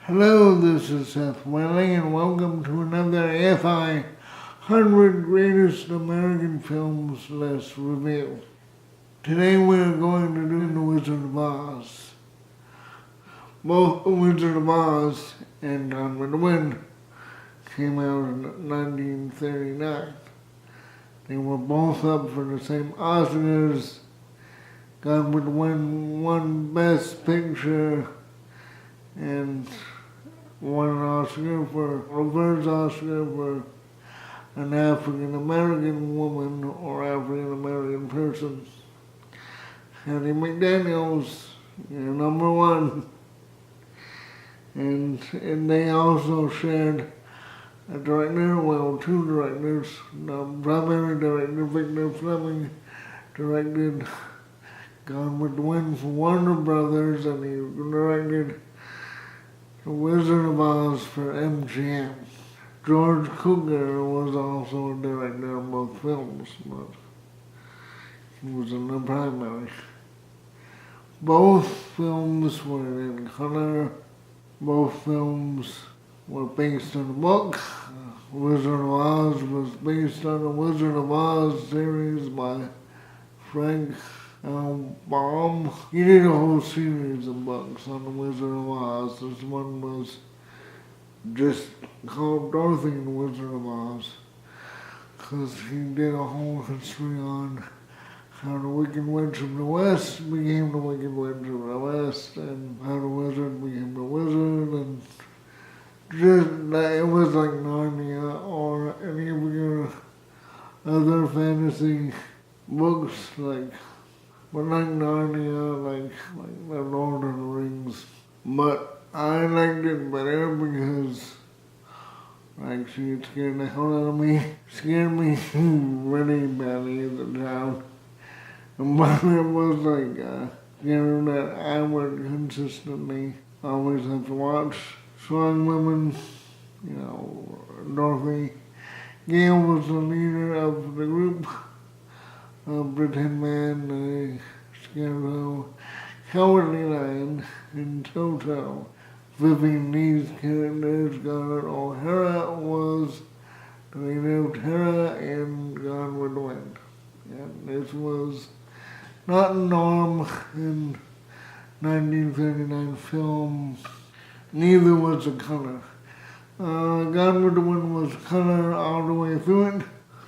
Hello, this is Seth Welling, and welcome to another AFI 100 Greatest American Films List Review. Today we're going to do The Wizard of Oz. Both The Wizard of Oz and Gone with the Wind came out in 1939. They were both up for the same Oscars. Gone with the Wind won Best Picture and won an first Oscar for an African American woman or African American person. Hattie McDaniels, number one. And they also shared a director, two directors. The primary director, Victor Fleming, directed Gone with the Wind for Warner Brothers, and he directed The Wizard of Oz for MGM. George Cukor was also a director of both films, but he was in the primary. Both films were in color. Both films were based on a book. Wizard of Oz was based on the Wizard of Oz series by Frank Baum. He did a whole series of books on the Wizard of Oz. This one was just called Dorothy and the Wizard of Oz, because he did a whole history on how the Wicked Witch of the West became the Wicked Witch of the West, and how the wizard became the wizard, and just that it was like Narnia or any of your other fantasy books, but like Narnia, like the Lord of the Rings. But I liked it better because she scared the hell out of me. Scared me really badly as a child. But it was that I would consistently always have to watch. Strong women, Dorothy. Gail was the leader of the group. The Tin Man, the Scarecrow, Cowardly Lion, and Toto. Vivian Lee's character, Scarlett O'Hara, was the leader of Terra and Gone with the Wind. And this was not a norm in 1939 film. Neither was the color. Gone with the Wind was color all the way through it.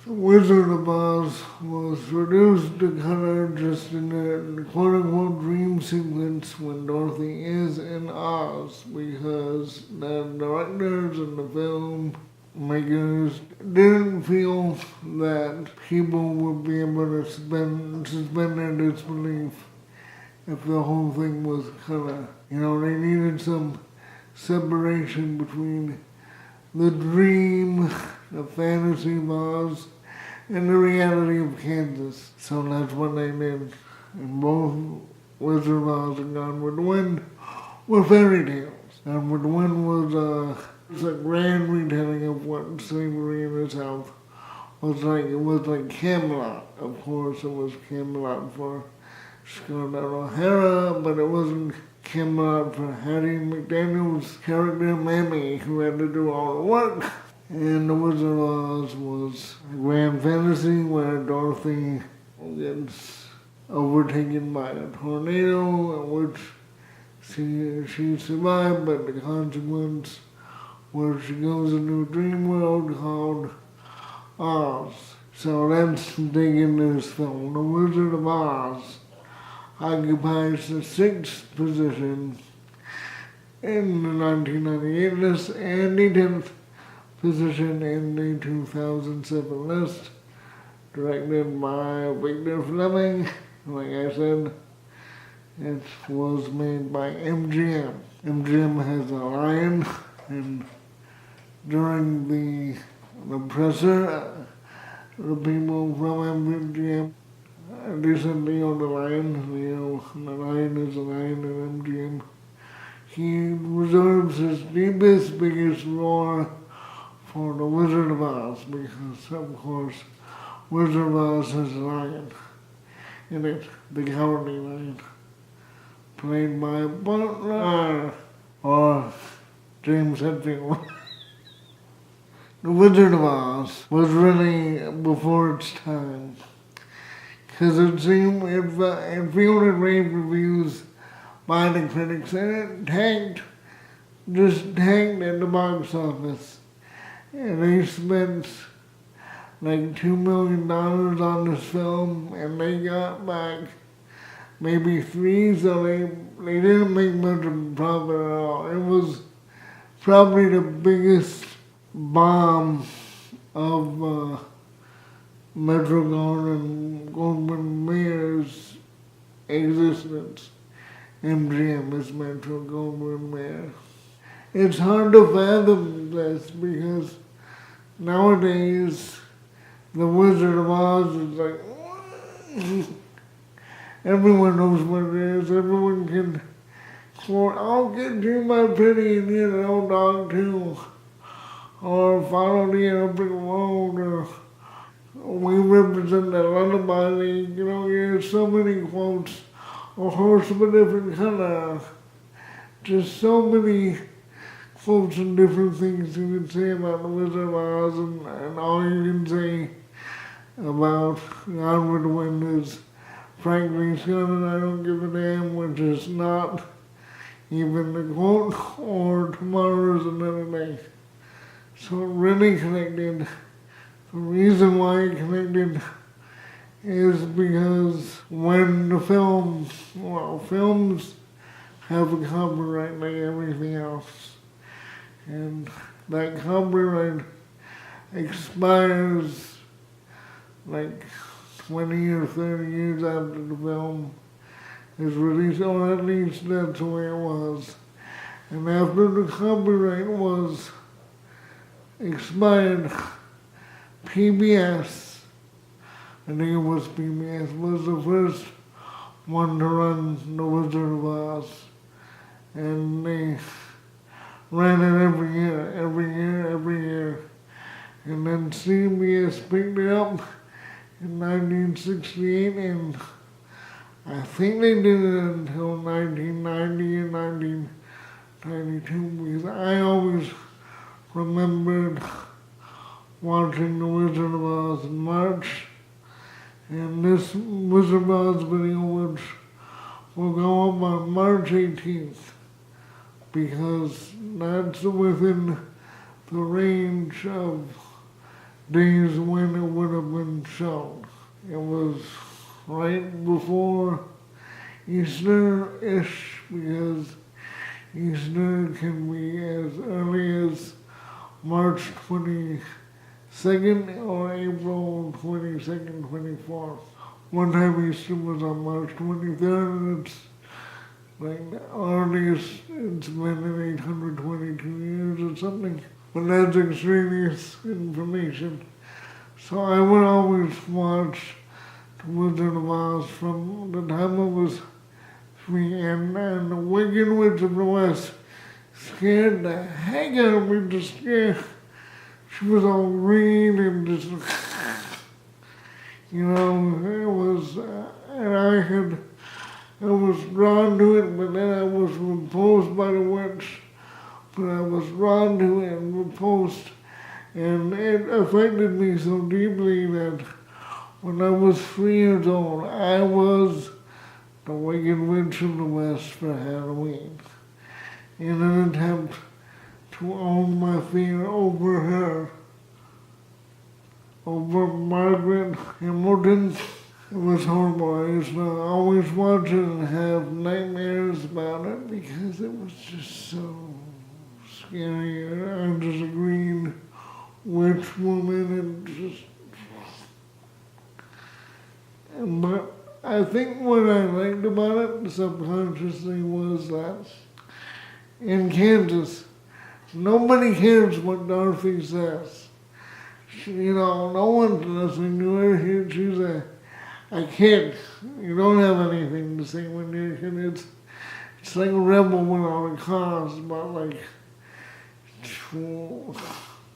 The Wizard of Oz was reduced to color just in the quote-unquote dream sequence when Dorothy is in Oz, because the directors and the film makers didn't feel that people would be able to suspend their disbelief if the whole thing was color. They needed some separation between the dream, the fantasy of Oz, and the reality of Kansas. So that's what they did. And both Wizard of Oz and Gone with the Wind were fairy tales. Gone with the Wind was a grand retelling of what slavery in the South was like. It was like Camelot. Of course, it was Camelot for Scarlett O'Hara, but it wasn't Camelot for Hattie McDaniels' character Mammy, who had to do all the work. And The Wizard of Oz was a grand fantasy where Dorothy gets overtaken by a tornado, which she survived, but the consequence was she goes into a dream world called Oz. So let's dig into this film. The Wizard of Oz occupies the 6th position in the 1998 list and the 10th position in the 2007 list, directed by Victor Fleming. Like I said, it was made by MGM. MGM has a lion, and during the presser, the people from MGM recently on the lion, the lion is a lion in MGM. He reserves his deepest, biggest roar for The Wizard of Oz, because, of course, Wizard of Oz has a lion in it, the Cowardly Lion, played by Butler, or James Hetfield. The Wizard of Oz was really before its time. Because it seemed it fielded rave reviews by the critics, and it just tanked at the box office. And they spent like $2 million on this film, and they got back maybe $3, so they didn't make much of a profit at all. It was probably the biggest bomb of Metro-Goldwyn-Mayer's existence. MGM is Metro-Goldwyn-Mayer. It's hard to fathom this because nowadays the Wizard of Oz is like everyone knows what it is. Everyone can quote, "I'll get you my pretty Indian old dog too," or "Follow the epic road," or "We represent the lullaby league." You know, there's so many quotes. "A horse of a different color." Just so many quotes and different things you can say about the Wizard of Oz, and all you can say about Gone with the Wind is "Frankly, son, I don't give a damn," which is not even the quote, or "Tomorrow's another day." So it really connected. The reason why it connected is because when the films have a copyright like everything else. And that copyright expires like 20 or 30 years after the film is released, or at least that's the way it was. And after the copyright was expired, PBS, I think it was PBS, was the first one to run The Wizard of Oz. And they ran it every year. And then CBS picked it up in 1968, and I think they did it until 1990 or 1992, because I always remembered watching The Wizard of Oz in March, and this Wizard of Oz video which will go up on March 18th, because that's within the range of days when it would have been shown. It was right before Easter-ish, because Easter can be as early as March 22nd or April 22nd, 24th. One time Easter was on March 23rd, and it's like the earliest it's been in 822 years or something. But that's extraneous information. So I would always watch The Wizard of Oz from the time I was 3, and the Wicked Witch of the West scared the heck out of me, just scared. She was all green and just, you know, it was, and I was drawn to it, but then I was repulsed by the witch. But I was drawn to it and repulsed, and it affected me so deeply that when I was 3 years old, I was the Wicked Witch of the West for Halloween, in an attempt to own my fear over her, over Margaret Hamilton. It was horrible. I used to always watch it and have nightmares about it because it was just so scary. I'm just a green witch woman, and just. But I think what I liked about it subconsciously was that in Kansas, nobody cares what Dorothy says. You know, no one's listening to her. She's a kid. You don't have anything to say when you're a kid. It's like a rebel without a cause, but like,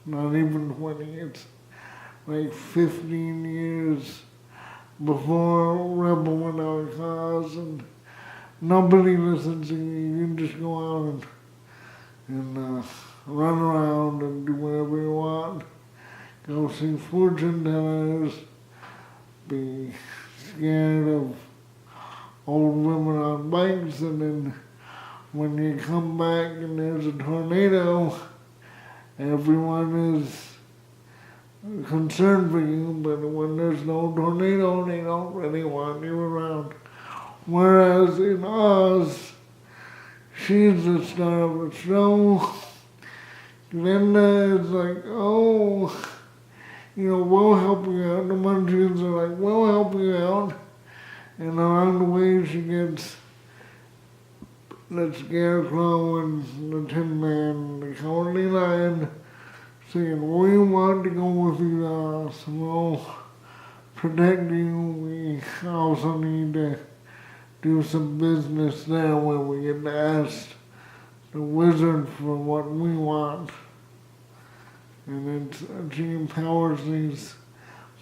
not even 20. It's like 15 years before Rebel Without a Cause, and nobody listens to you. You can just go out and and run around and do whatever you want. Go see fortune tellers, be scared of old women on bikes, and then when you come back and there's a tornado, everyone is concerned for you, but when there's no tornado, they don't really want you around. Whereas in Oz, she's the star of the show. Linda is like, oh, we'll help you out. The Munchkins are like, we'll help you out. And along the way, she gets the Scarecrow and the Tin Man and the Cowardly Lion saying, we want to go with you, Oz. We'll protect you. We also need to do some business there where we get to ask the wizard for what we want. And she empowers these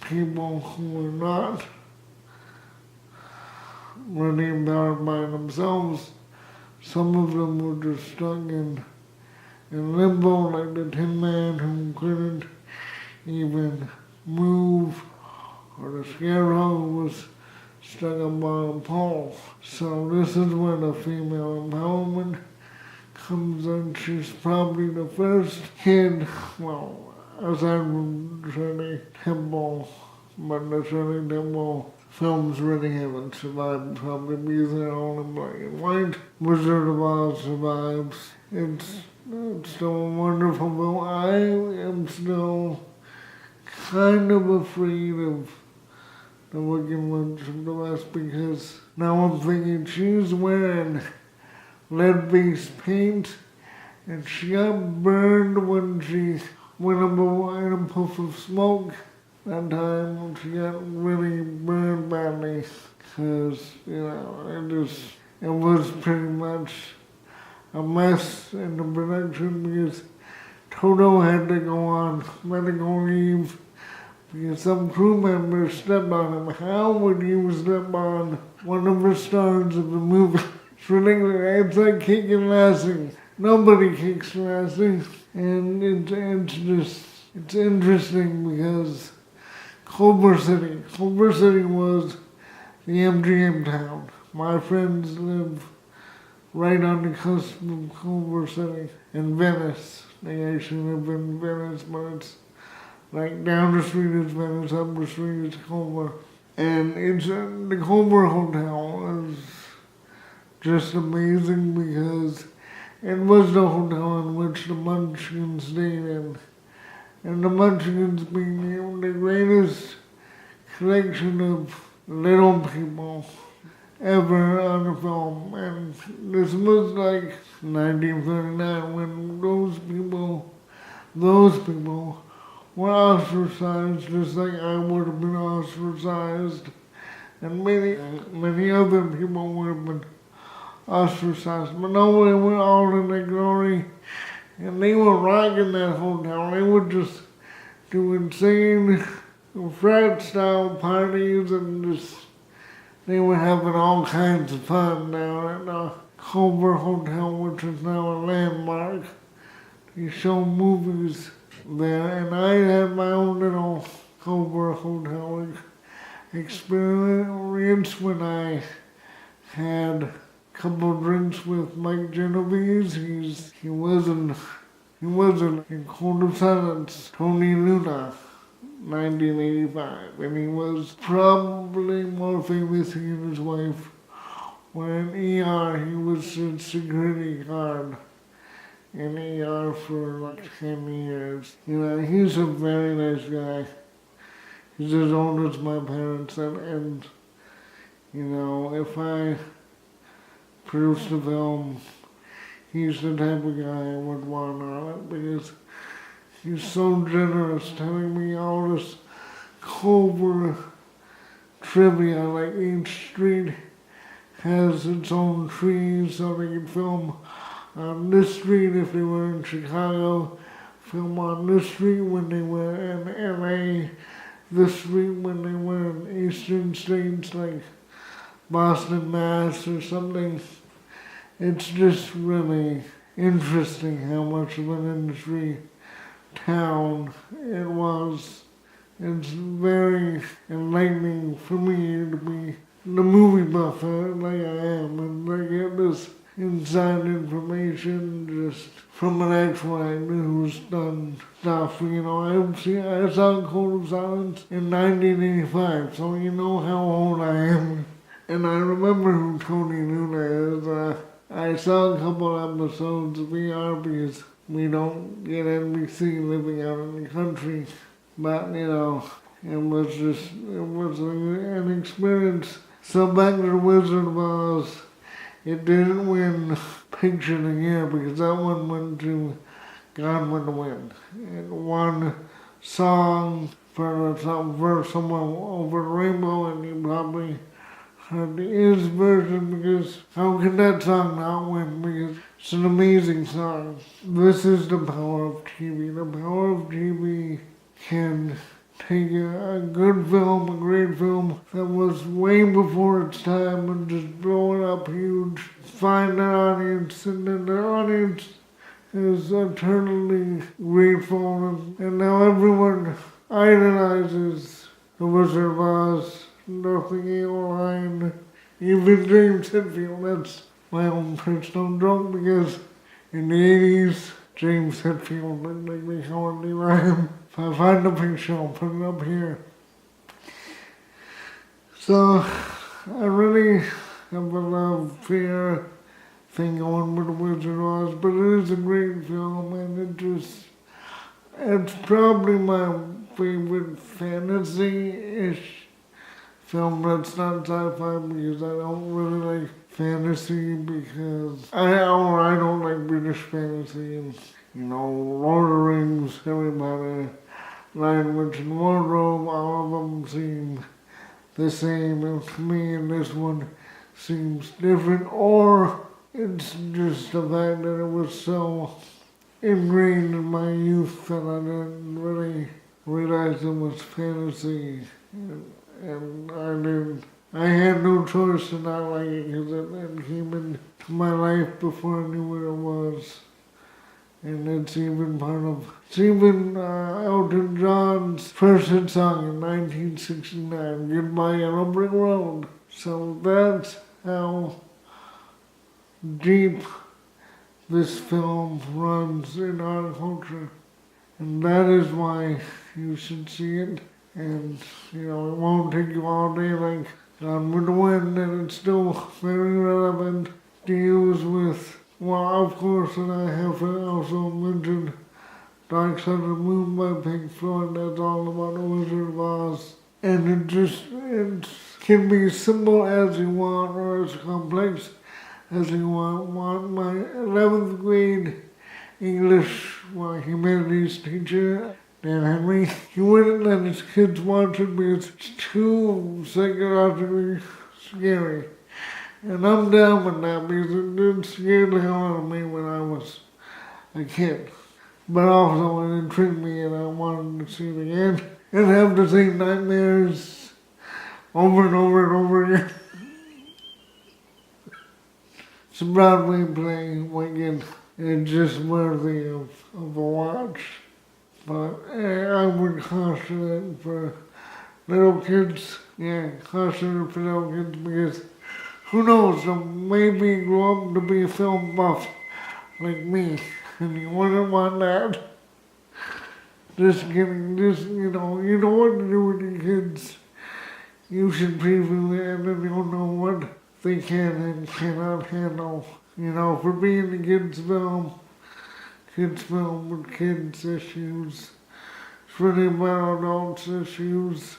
people who are not really empowered by themselves. Some of them were just stuck in limbo, like the Tin Man who couldn't even move, or the Scarecrow who was stuck up on a pole. So this is where the female empowerment comes in. She's probably the first kid, well, aside from Shirley Temple, but the Shirley Temple films really haven't survived, probably because they're all in black and white. Wizard of Oz survives. It's still a wonderful film. I am still kind of afraid of the Wicked Witch of the West because now I'm thinking she's wearing lead-based paint and she got burned when she went up in a puff of smoke. That time she got really burned badly because, it was pretty much a mess in the production because Toto had to go on medical leave because some crew members stepped on him. How would you step on one of the stars of the movie? It's ridiculous. It's like kicking Lassie. Nobody kicks Lassie. And it's interesting because Culver City was the MGM town. My friends live right on the cusp of Culver City in Venice. They actually live in Venice, but it's like down the street is Venice, up the street is Culver. And it's the Culver Hotel is just amazing because it was the hotel in which the Munchkins stayed in. And the Munchkins being the greatest collection of little people ever on a film. And this was like 1939 when those people were ostracized just like I would have been ostracized. And many other people would have been ostracized. But no, they were all in their glory. And they were rocking that hotel. They would just do insane frat-style parties and they were having all kinds of fun down at the Culver Hotel, which is now a landmark. They show movies there, and I had my own little Culver Hotel experience when I had a couple of drinks with Mike Genovese. He wasn't in Cold of Silence, Tony Luna, 1985, and he was probably more famous than his wife. When in ER, he was a security guard in ER for like 10 years. He's a very nice guy. He's as old as my parents, and if I produced a film, he's the type of guy I would want on it because he's so generous, telling me all this Culver trivia, like each street has its own trees so they can film on this street if they were in Chicago, film on this street when they were in LA, this street when they were in eastern states like Boston, Mass or something. It's just really interesting how much of an industry town it was. It's very enlightening for me to be the movie buff like I am, and I get this inside information just from an actual actor who's done stuff. I saw Code of Silence in 1985, so you know how old I am. And I remember who Tony Nuna is. I saw a couple episodes of ER because we don't get NBC living out in the country. But, it was an experience. So back to the Wizard of Oz, it didn't win Picture of the Year because that one went to Gone with the Wind. It won Song for Someone Over the Rainbow, and you probably heard his version because how could that song not win? Because it's an amazing song. This is the power of TV. The power of TV can take a good film, a great film that was way before its time and just blow it up huge, find an audience, and then the audience is eternally grateful, and now everyone idolizes the Wizard of Oz, Dorothy Line, even James Hetfield. That's my own personal joke because in the 80s, James Hetfield looked like me cowardly lion. If I find a picture, I'll put it up here. So, I really have a love-fear thing going with the Wizard of Oz, but it is a great film, and it's probably my favorite fantasy-ish film that's not sci-fi because I don't really like fantasy because I don't like British fantasy and Lord of the Rings, Harry Potter, Lion, Witch and Wardrobe, all of them seem the same, and to me this one seems different, or it's just the fact that it was so ingrained in my youth that I didn't really realize it was fantasy, and I had no choice to not like it because it came into my life before I knew what it was. And it's even Elton John's first hit song in 1969, Goodbye Yellow Brick Road. So that's how deep this film runs in our culture. And that is why you should see it. And, it won't take you all day like Gone with the Wind, and it's still very relevant to use with, well, of course, and I have to also mention Dark Side of the Moon by Pink Floyd. That's all about the Wizard of Oz. And it can be simple as you want or as complex as you want. My 11th grade English, humanities teacher, Dan Henry, he wouldn't let his kids watch it because it's too psychologically scary. And I'm down with that because it did scare the hell out of me when I was a kid. But also it intrigued me and I wanted to see it again and have the same nightmares over and over and over again. It's a Broadway play, Wicked. It's just worthy of a watch. But I would caution it for little kids. Yeah, caution it for little kids because who knows, they'll maybe grow up to be a film buff like me, and you wouldn't want that. Just kidding, you know what to do with your kids. You should preview it and then you'll know what they can and cannot handle. For being a kids film with kids issues. It's really about adults issues.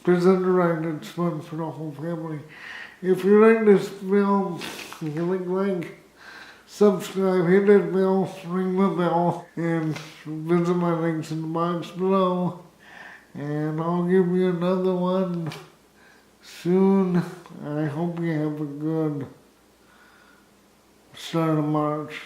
Presented right, it's fun for the whole family. If you like this film, like, subscribe, hit that bell, ring the bell, and visit my links in the box below. And I'll give you another one soon. I hope you have a good start of March.